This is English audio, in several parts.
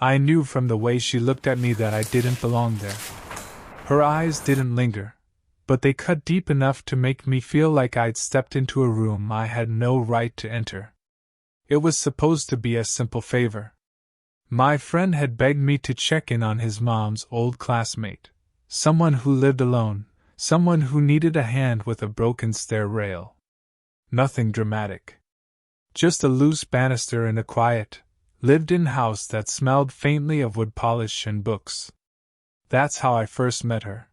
I knew from the way she looked at me that I didn't belong there. Her eyes didn't linger, but they cut deep enough to make me feel like I'd stepped into a room I had no right to enter. It was supposed to be a simple favor. My friend had begged me to check in on his mom's old classmate, someone who lived alone, someone who needed a hand with a broken stair rail. Nothing dramatic. Just a loose banister in a quiet, lived-in house that smelled faintly of wood polish and books. That's how I first met her.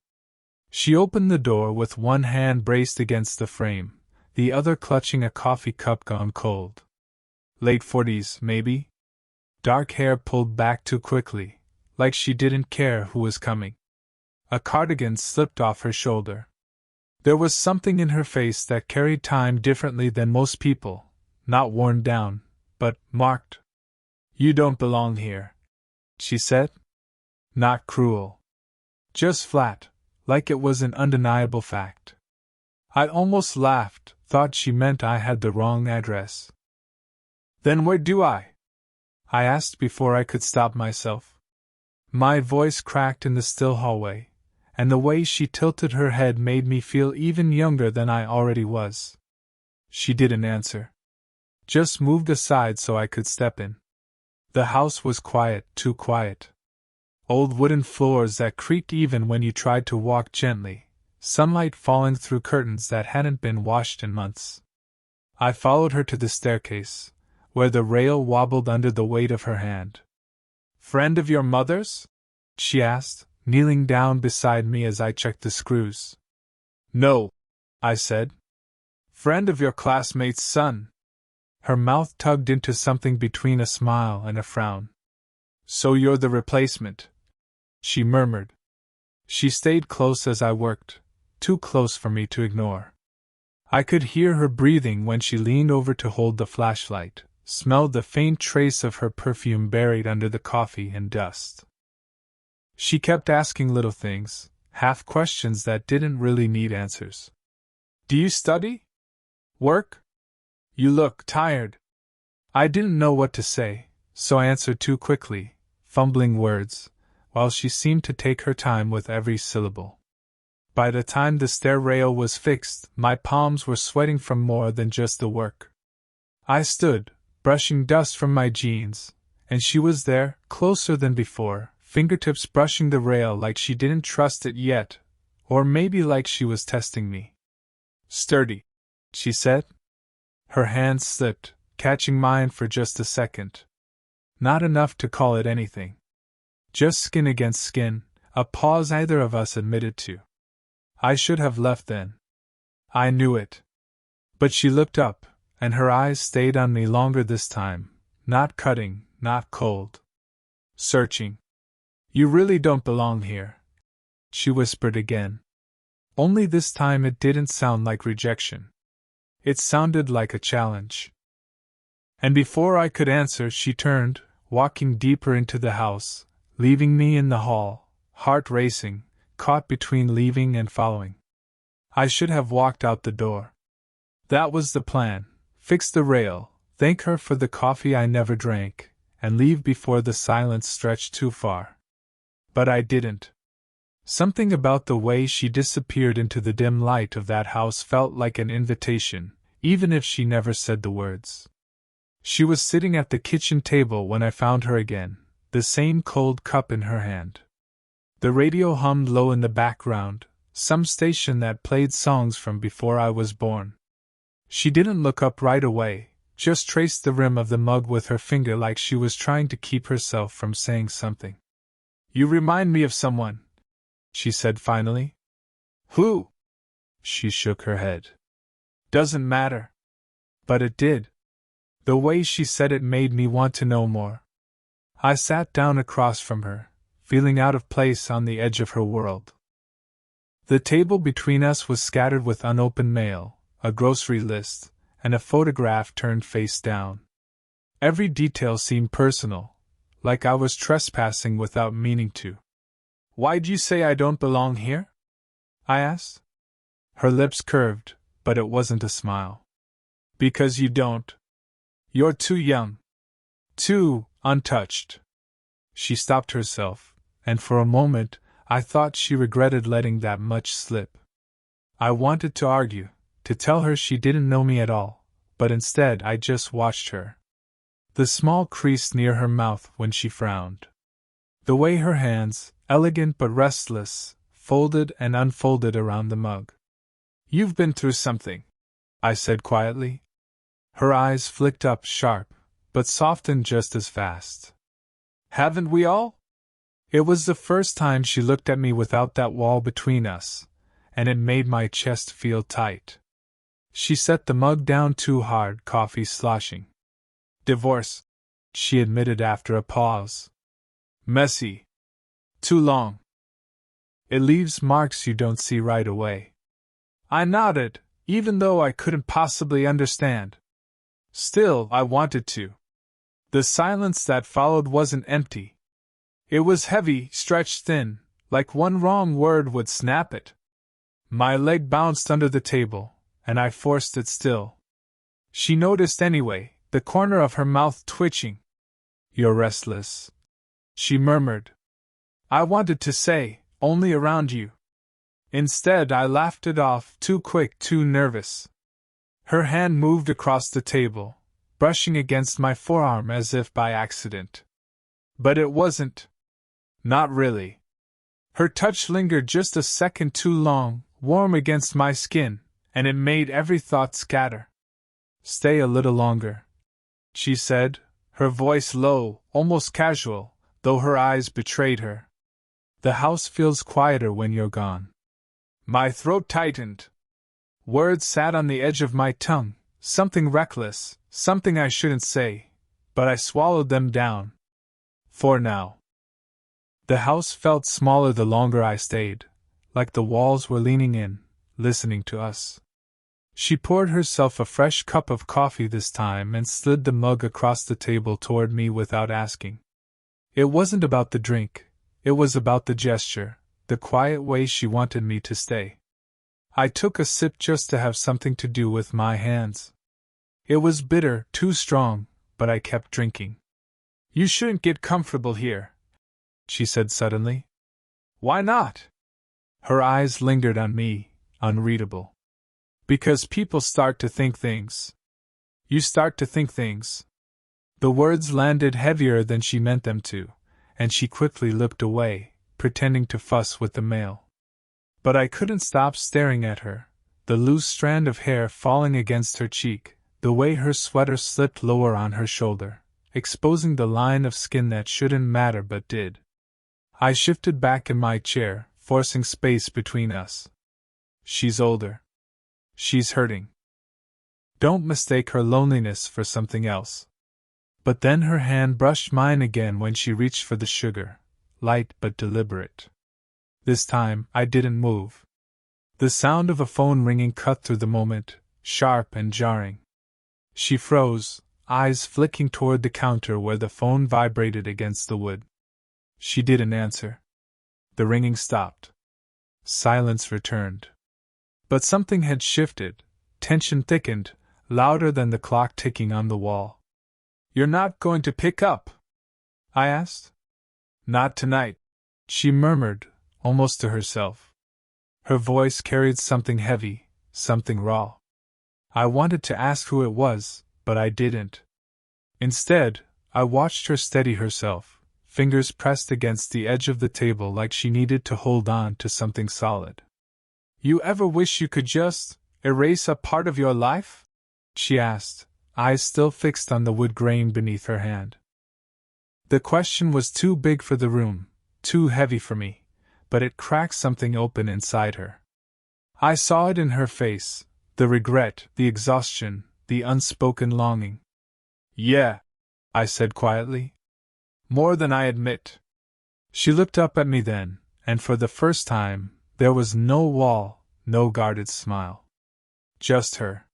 She opened the door with one hand braced against the frame, the other clutching a coffee cup gone cold. Late 40s, maybe? Dark hair pulled back too quickly, like she didn't care who was coming. A cardigan slipped off her shoulder. There was something in her face that carried time differently than most people, not worn down, but marked. "You don't belong here," she said. Not cruel. Just flat, like it was an undeniable fact. I almost laughed, thought she meant I had the wrong address. "Then where do I?" I asked before I could stop myself. My voice cracked in the still hallway, and the way she tilted her head made me feel even younger than I already was. She didn't answer. Just moved aside so I could step in. The house was quiet, too quiet. Old wooden floors that creaked even when you tried to walk gently, sunlight falling through curtains that hadn't been washed in months. I followed her to the staircase, where the rail wobbled under the weight of her hand. "Friend of your mother's?" she asked, kneeling down beside me as I checked the screws. "No," I said. "Friend of your classmate's son." Her mouth tugged into something between a smile and a frown. "So you're the replacement," she murmured. She stayed close as I worked, too close for me to ignore. I could hear her breathing when she leaned over to hold the flashlight, smelled the faint trace of her perfume buried under the coffee and dust. She kept asking little things, half questions that didn't really need answers. "Do you study? Work? You look tired." I didn't know what to say, so I answered too quickly, fumbling words, while she seemed to take her time with every syllable. By the time the stair rail was fixed, my palms were sweating from more than just the work. I stood, brushing dust from my jeans, and she was there, closer than before, fingertips brushing the rail like she didn't trust it yet, or maybe like she was testing me. "Sturdy," she said. Her hand slipped, catching mine for just a second. Not enough to call it anything. Just skin against skin, a pause neither of us admitted to. I should have left then. I knew it. But she looked up, and her eyes stayed on me longer this time, not cutting, not cold. Searching. "You really don't belong here," she whispered again. Only this time it didn't sound like rejection. It sounded like a challenge. And before I could answer, she turned, walking deeper into the house, leaving me in the hall, heart racing, caught between leaving and following. I should have walked out the door. That was the plan: fix the rail, thank her for the coffee I never drank, and leave before the silence stretched too far. But I didn't. Something about the way she disappeared into the dim light of that house felt like an invitation, even if she never said the words. She was sitting at the kitchen table when I found her again, the same cold cup in her hand. The radio hummed low in the background, some station that played songs from before I was born. She didn't look up right away, just traced the rim of the mug with her finger like she was trying to keep herself from saying something. "You remind me of someone," she said finally. "Who?" She shook her head. "Doesn't matter." But it did. The way she said it made me want to know more. I sat down across from her, feeling out of place on the edge of her world. The table between us was scattered with unopened mail, a grocery list, and a photograph turned face down. Every detail seemed personal, like I was trespassing without meaning to. "Why'd you say I don't belong here?" I asked. Her lips curved, but it wasn't a smile. "Because you don't. You're too young. Too untouched." She stopped herself, and for a moment, I thought she regretted letting that much slip. I wanted to argue, to tell her she didn't know me at all, but instead I just watched her. The small crease near her mouth when she frowned. The way her hands, elegant but restless, folded and unfolded around the mug. "You've been through something," I said quietly. Her eyes flicked up sharp, but softened just as fast. "Haven't we all?" It was the first time she looked at me without that wall between us, and it made my chest feel tight. She set the mug down too hard, coffee sloshing. "Divorce," she admitted after a pause. "Messy. Too long. It leaves marks you don't see right away." I nodded, even though I couldn't possibly understand. Still, I wanted to. The silence that followed wasn't empty. It was heavy, stretched thin, like one wrong word would snap it. My leg bounced under the table, and I forced it still. She noticed anyway, the corner of her mouth twitching. "You're restless," she murmured. I wanted to say, "Only around you." Instead, I laughed it off, too quick, too nervous. Her hand moved across the table, brushing against my forearm as if by accident. But it wasn't. Not really. Her touch lingered just a second too long, warm against my skin, and it made every thought scatter. "Stay a little longer," she said, her voice low, almost casual, though her eyes betrayed her. "The house feels quieter when you're gone." My throat tightened. Words sat on the edge of my tongue, something reckless, something I shouldn't say, but I swallowed them down. For now. The house felt smaller the longer I stayed, like the walls were leaning in, listening to us. She poured herself a fresh cup of coffee this time and slid the mug across the table toward me without asking. It wasn't about the drink, it was about the gesture, the quiet way she wanted me to stay. I took a sip just to have something to do with my hands. It was bitter, too strong, but I kept drinking. "You shouldn't get comfortable here," she said suddenly. "Why not?" Her eyes lingered on me, unreadable. "Because people start to think things. You start to think things." The words landed heavier than she meant them to, and she quickly looked away, pretending to fuss with the mail. But I couldn't stop staring at her, the loose strand of hair falling against her cheek, the way her sweater slipped lower on her shoulder, exposing the line of skin that shouldn't matter but did. I shifted back in my chair, forcing space between us. "She's older. She's hurting. Don't mistake her loneliness for something else." But then her hand brushed mine again when she reached for the sugar, light but deliberate. This time, I didn't move. The sound of a phone ringing cut through the moment, sharp and jarring. She froze, eyes flicking toward the counter where the phone vibrated against the wood. She didn't answer. The ringing stopped. Silence returned. But something had shifted, tension thickened, louder than the clock ticking on the wall. "You're not going to pick up?" I asked. "Not tonight," she murmured, almost to herself. Her voice carried something heavy, something raw. I wanted to ask who it was, but I didn't. Instead, I watched her steady herself, fingers pressed against the edge of the table like she needed to hold on to something solid. "You ever wish you could just erase a part of your life?" she asked, eyes still fixed on the wood grain beneath her hand. The question was too big for the room, too heavy for me, but it cracked something open inside her. I saw it in her face, the regret, the exhaustion, the unspoken longing. "Yeah," I said quietly. "More than I admit." She looked up at me then, and for the first time, there was no wall, no guarded smile. Just her.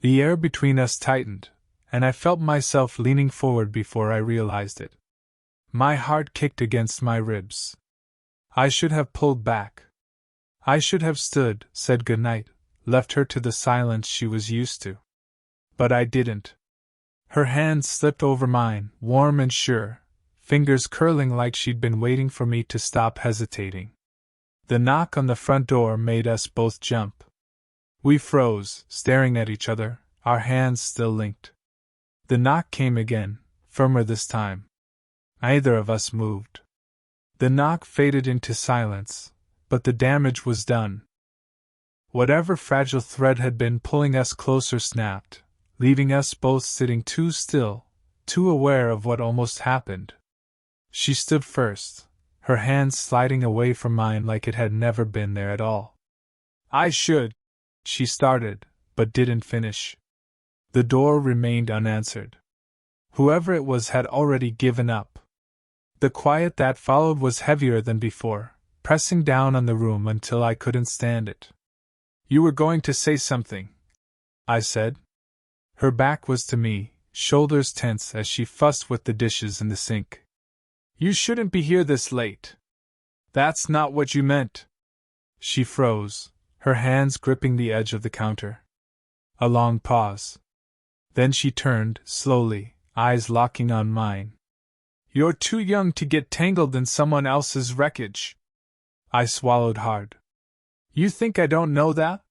The air between us tightened, and I felt myself leaning forward before I realized it. My heart kicked against my ribs. I should have pulled back. I should have stood, said goodnight, left her to the silence she was used to. But I didn't. Her hand slipped over mine, warm and sure, fingers curling like she'd been waiting for me to stop hesitating. The knock on the front door made us both jump. We froze, staring at each other, our hands still linked. The knock came again, firmer this time. Neither of us moved. The knock faded into silence, but the damage was done. Whatever fragile thread had been pulling us closer snapped, leaving us both sitting too still, too aware of what almost happened. She stood first, her hands sliding away from mine like it had never been there at all. She started, but didn't finish. The door remained unanswered. Whoever it was had already given up. The quiet that followed was heavier than before, pressing down on the room until I couldn't stand it. "You were going to say something," I said. Her back was to me, shoulders tense as she fussed with the dishes in the sink. "You shouldn't be here this late." "That's not what you meant." She froze, her hands gripping the edge of the counter. A long pause. Then she turned, slowly, eyes locking on mine. "You're too young to get tangled in someone else's wreckage." I swallowed hard. "You think I don't know that?"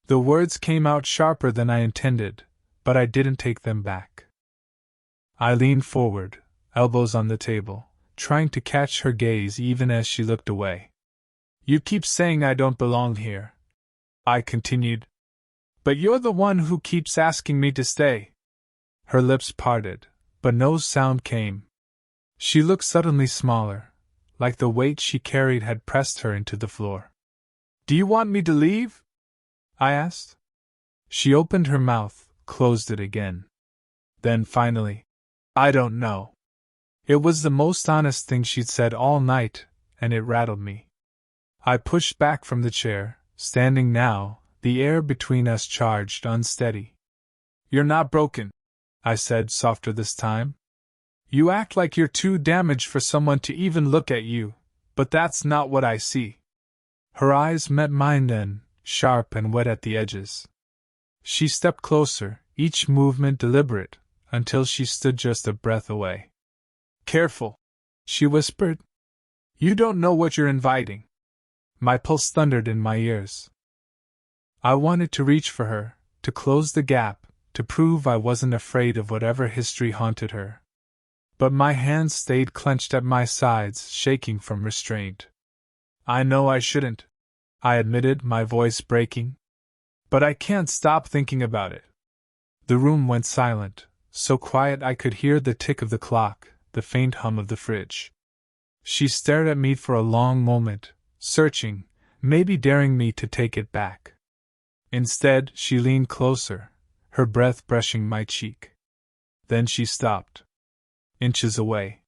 The words came out sharper than I intended, but I didn't take them back. I leaned forward, elbows on the table, trying to catch her gaze even as she looked away. "You keep saying I don't belong here," I continued. "But you're the one who keeps asking me to stay." Her lips parted, but no sound came. She looked suddenly smaller, like the weight she carried had pressed her into the floor. "Do you want me to leave?" I asked. She opened her mouth, closed it again. Then finally, "I don't know." It was the most honest thing she'd said all night, and it rattled me. I pushed back from the chair, standing now, the air between us charged, unsteady. "You're not broken," I said, softer this time. "You act like you're too damaged for someone to even look at you, but that's not what I see." Her eyes met mine then, sharp and wet at the edges. She stepped closer, each movement deliberate, until she stood just a breath away. "Careful," she whispered. "You don't know what you're inviting." My pulse thundered in my ears. I wanted to reach for her, to close the gap, to prove I wasn't afraid of whatever history haunted her. But my hands stayed clenched at my sides, shaking from restraint. "I know I shouldn't," I admitted, my voice breaking. "But I can't stop thinking about it." The room went silent, so quiet I could hear the tick of the clock, the faint hum of the fridge. She stared at me for a long moment, searching, maybe daring me to take it back. Instead, she leaned closer, her breath brushing my cheek. Then she stopped. Inches away.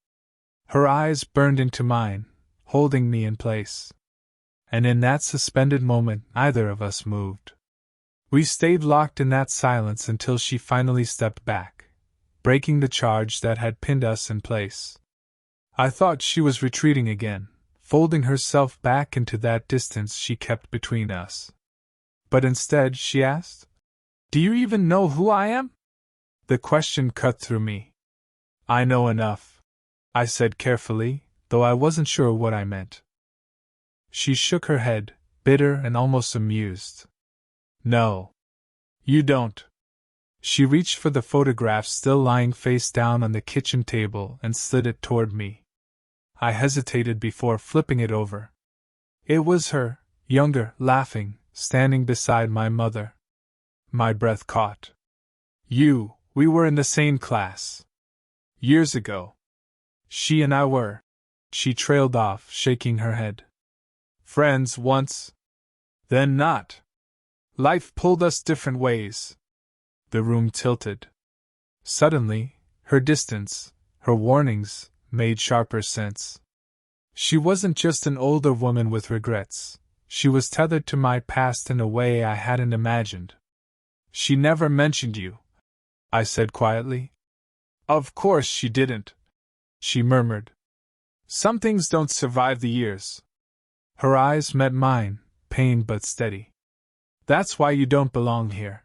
Her eyes burned into mine, holding me in place. And in that suspended moment, neither of us moved. We stayed locked in that silence until she finally stepped back, breaking the charge that had pinned us in place. I thought she was retreating again, folding herself back into that distance she kept between us. But instead, she asked, "Do you even know who I am?" The question cut through me. "I know enough," I said carefully, though I wasn't sure what I meant. She shook her head, bitter and almost amused. "No. You don't." She reached for the photograph still lying face down on the kitchen table and slid it toward me. I hesitated before flipping it over. It was her, younger, laughing, standing beside my mother. My breath caught. We were in the same class. Years ago. She and I were." She trailed off, shaking her head. "Friends once. Then not. Life pulled us different ways." The room tilted. Suddenly, her distance, her warnings, made sharper sense. She wasn't just an older woman with regrets. She was tethered to my past in a way I hadn't imagined. "She never mentioned you," I said quietly. "Of course she didn't," she murmured. "Some things don't survive the years." Her eyes met mine, pained but steady. "That's why you don't belong here.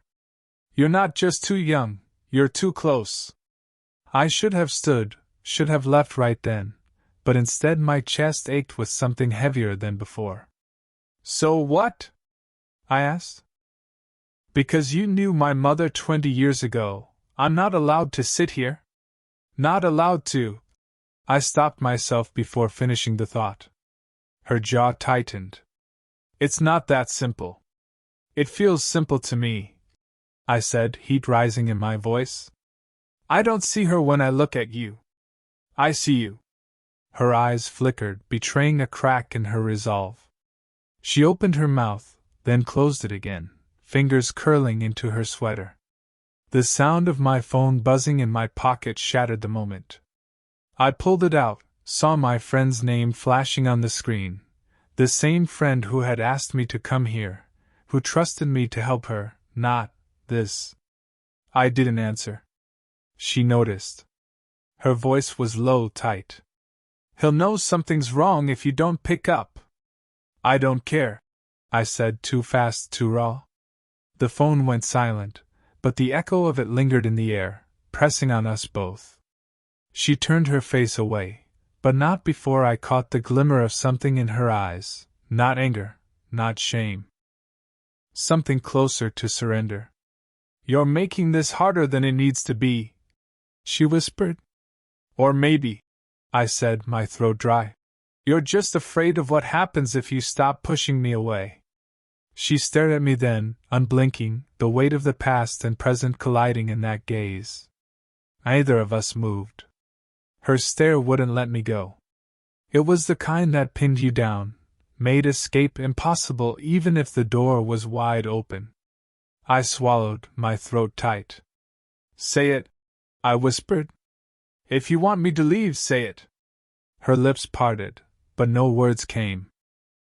You're not just too young, you're too close." I should have stood, should have left right then, but instead my chest ached with something heavier than before. So what? I asked. Because you knew my mother 20 years ago, I'm not allowed to sit here? Not allowed to. I stopped myself before finishing the thought. Her jaw tightened. It's not that simple. It feels simple to me, I said, heat rising in my voice. I don't see her when I look at you. I see you. Her eyes flickered, betraying a crack in her resolve. She opened her mouth, then closed it again, fingers curling into her sweater. The sound of my phone buzzing in my pocket shattered the moment. I pulled it out, saw my friend's name flashing on the screen. The same friend who had asked me to come here, who trusted me to help her, not this. I didn't answer. She noticed. Her voice was low, tight. He'll know something's wrong if you don't pick up. I don't care, I said, too fast, too raw. The phone went silent, but the echo of it lingered in the air, pressing on us both. She turned her face away, but not before I caught the glimmer of something in her eyes, not anger, not shame. Something closer to surrender. You're making this harder than it needs to be, she whispered. Or maybe, I said, my throat dry. You're just afraid of what happens if you stop pushing me away. She stared at me then, unblinking, the weight of the past and present colliding in that gaze. Neither of us moved. Her stare wouldn't let me go. It was the kind that pinned you down, made escape impossible even if the door was wide open. I swallowed, my throat tight. Say it, I whispered. If you want me to leave, say it. Her lips parted, but no words came.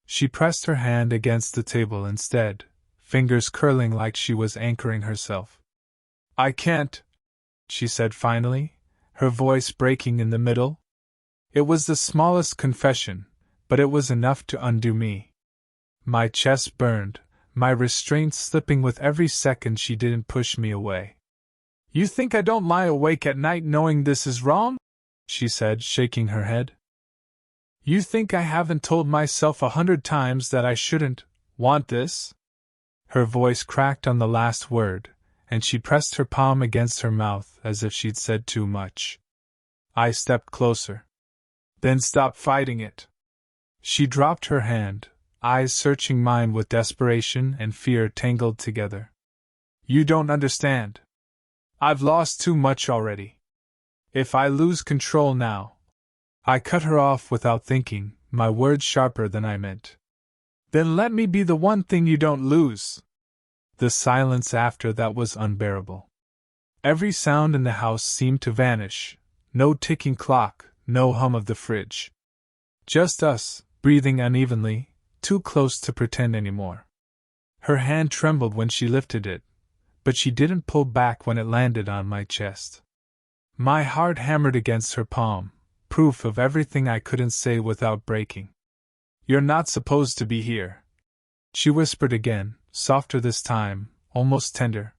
She pressed her hand against the table instead, fingers curling like she was anchoring herself. I can't, she said finally, her voice breaking in the middle. It was the smallest confession, but it was enough to undo me. My chest burned, my restraint slipping with every second she didn't push me away. You think I don't lie awake at night knowing this is wrong? She said, shaking her head. You think I haven't told myself 100 times that I shouldn't want this? Her voice cracked on the last word, and she pressed her palm against her mouth as if she'd said too much. I stepped closer. Then stop fighting it. She dropped her hand, eyes searching mine with desperation and fear tangled together. You don't understand. I've lost too much already. If I lose control now... I cut her off without thinking, my words sharper than I meant. Then let me be the one thing you don't lose. The silence after that was unbearable. Every sound in the house seemed to vanish, no ticking clock, no hum of the fridge. Just us, breathing unevenly, too close to pretend anymore. Her hand trembled when she lifted it, but she didn't pull back when it landed on my chest. My heart hammered against her palm, proof of everything I couldn't say without breaking. You're not supposed to be here, she whispered again, softer this time, almost tender.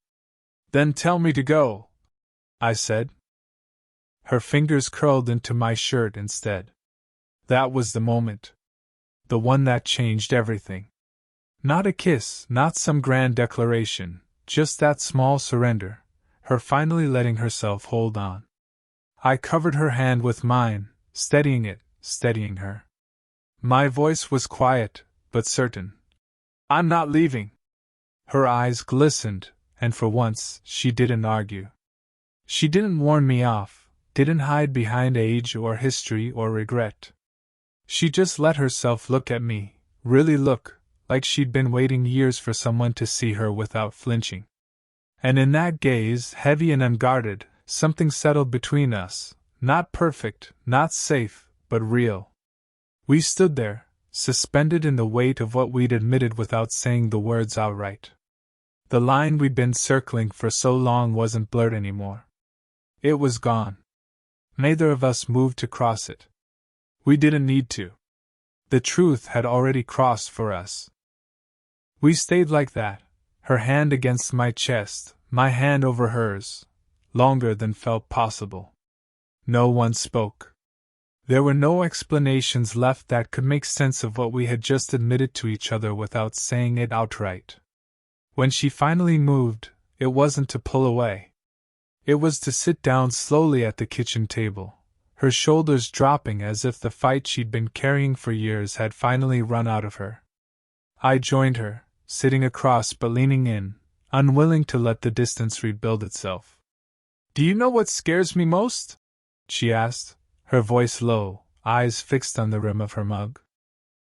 Then tell me to go, I said. Her fingers curled into my shirt instead. That was the moment. The one that changed everything. Not a kiss, not some grand declaration, just that small surrender, her finally letting herself hold on. I covered her hand with mine, steadying it, steadying her. My voice was quiet, but certain. I'm not leaving. Her eyes glistened, and for once, she didn't argue. She didn't warn me off, didn't hide behind age or history or regret. She just let herself look at me, really look, like she'd been waiting years for someone to see her without flinching. And in that gaze, heavy and unguarded, something settled between us, not perfect, not safe, but real. We stood there, suspended in the weight of what we'd admitted without saying the words outright. The line we'd been circling for so long wasn't blurred anymore. It was gone. Neither of us moved to cross it. We didn't need to. The truth had already crossed for us. We stayed like that, her hand against my chest, my hand over hers, longer than felt possible. No one spoke. There were no explanations left that could make sense of what we had just admitted to each other without saying it outright. When she finally moved, it wasn't to pull away. It was to sit down slowly at the kitchen table, her shoulders dropping as if the fight she'd been carrying for years had finally run out of her. I joined her, sitting across but leaning in, unwilling to let the distance rebuild itself. "Do you know what scares me most?" she asked, her voice low, eyes fixed on the rim of her mug.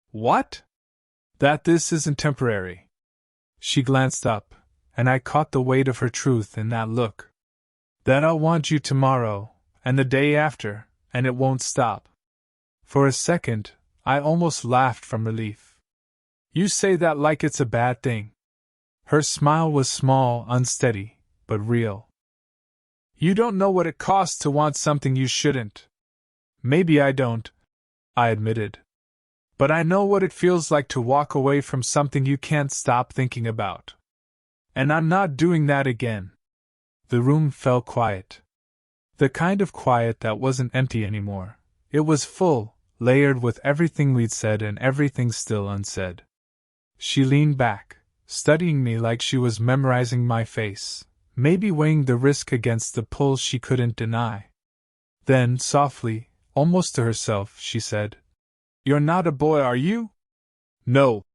"What?" "That this isn't temporary." She glanced up, and I caught the weight of her truth in that look. "That I'll want you tomorrow, and the day after, and it won't stop." For a second, I almost laughed from relief. "You say that like it's a bad thing." Her smile was small, unsteady, but real. "You don't know what it costs to want something you shouldn't." "Maybe I don't," I admitted. "But I know what it feels like to walk away from something you can't stop thinking about. And I'm not doing that again." The room fell quiet. The kind of quiet that wasn't empty anymore. It was full, layered with everything we'd said and everything still unsaid. She leaned back, studying me like she was memorizing my face, maybe weighing the risk against the pull she couldn't deny. Then, softly, almost to herself, she said, "You're not a boy, are you?" "No,"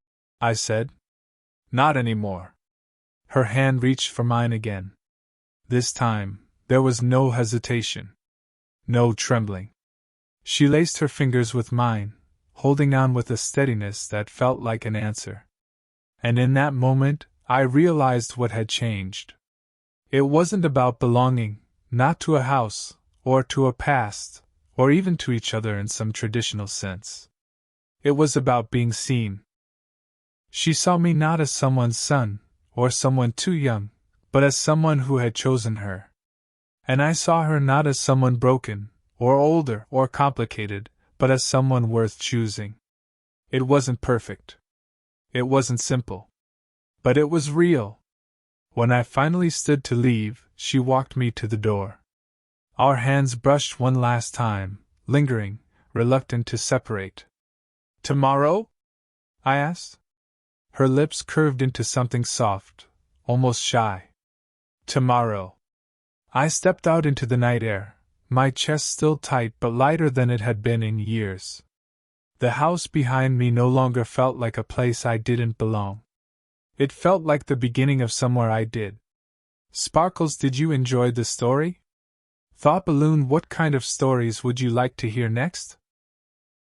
I said. "Not anymore." Her hand reached for mine again. This time, there was no hesitation. No trembling. She laced her fingers with mine, holding on with a steadiness that felt like an answer. And in that moment, I realized what had changed. It wasn't about belonging, not to a house, or to a past, or even to each other in some traditional sense. It was about being seen. She saw me not as someone's son, or someone too young, but as someone who had chosen her. And I saw her not as someone broken, or older, or complicated, but as someone worth choosing. It wasn't perfect. It wasn't simple. But it was real. When I finally stood to leave, she walked me to the door. Our hands brushed one last time, lingering, reluctant to separate. "Tomorrow?" I asked. Her lips curved into something soft, almost shy. "Tomorrow." I stepped out into the night air, my chest still tight but lighter than it had been in years. The house behind me no longer felt like a place I didn't belong. It felt like the beginning of somewhere I did. Sparkles, did you enjoy the story? Thought Balloon, what kind of stories would you like to hear next?